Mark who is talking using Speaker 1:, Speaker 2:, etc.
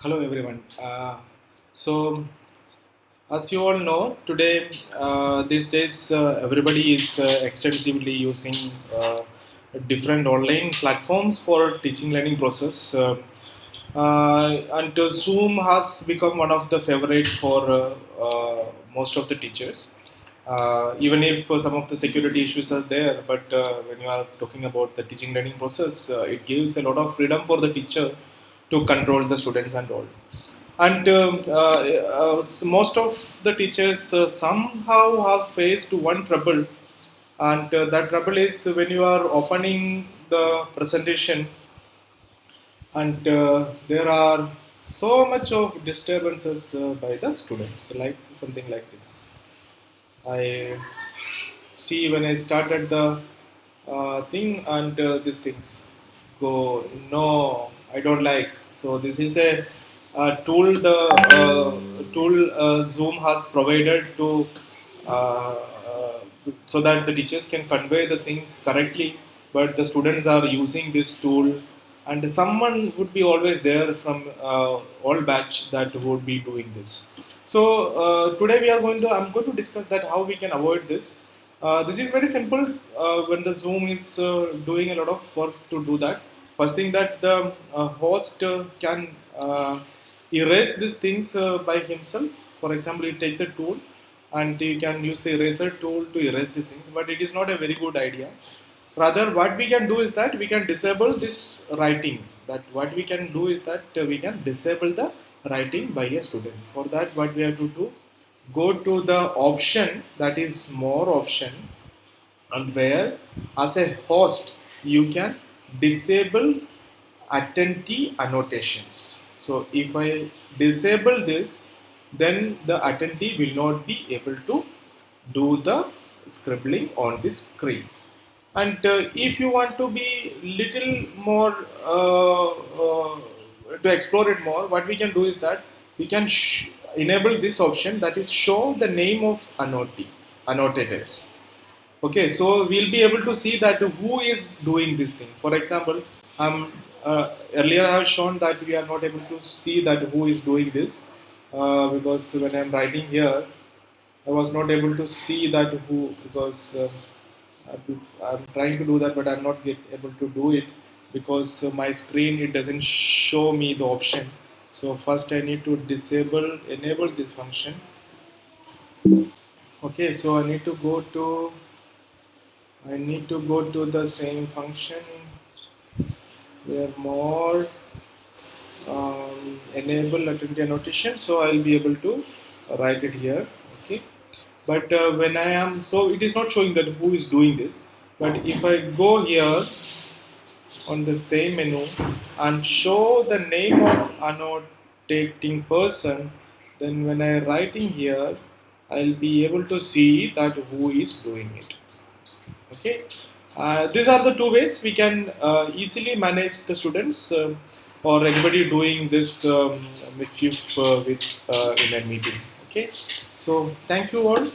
Speaker 1: Hello everyone. So, as you all know, today these days everybody is extensively using different online platforms for teaching learning process, and Zoom has become one of the favorite for most of the teachers. Even if some of the security issues are there, but when you are talking about the teaching learning process, it gives a lot of freedom for the teacher to control the students and all. And most of the teachers somehow have faced one trouble, and that trouble is when you are opening the presentation, and there are so much of disturbances by the students, like something like this. I see when I started the thing, and these things go, no, I don't like. So this is a tool, the tool Zoom has provided to so that the teachers can convey the things correctly, but the students are using this tool, and someone would be always there from all batch that would be doing this. So today I'm going to discuss that how we can avoid this. This is very simple. When the Zoom is doing a lot of work to do that, first thing that the host can erase these things by himself. For example, you take the tool and you can use the eraser tool to erase these things, but it is not a very good idea. Rather, what we can do is that we can disable this writing. That what we can do is that we can disable the writing by a student. For that, what we have to do, go to the option, that is more option, and where as a host you can disable attendee annotations. So if I disable this, then the attendee will not be able to do the scribbling on the screen. And if you want to be little more to explore it more, what we can do is that we can enable this option, that is show the name of annotators. Okay, so we'll be able to see that who is doing this thing. For example, earlier I have shown that we are not able to see that who is doing this, because when I'm writing here, I was not able to see that who, because I'm trying to do that, but I'm not able to do it because my screen, it doesn't show me the option. So first I need to enable this function. Okay, so I need to go to the same function where more enable attendee annotation. So I'll be able to write it here. Okay, but when I am, so it is not showing that who is doing this. But if I go here on the same menu and show the name of annotating person, then when I writing here, I'll be able to see that who is doing it. Okay, these are the two ways we can easily manage the students or anybody doing this mischief with in a meeting. Okay, so thank you all.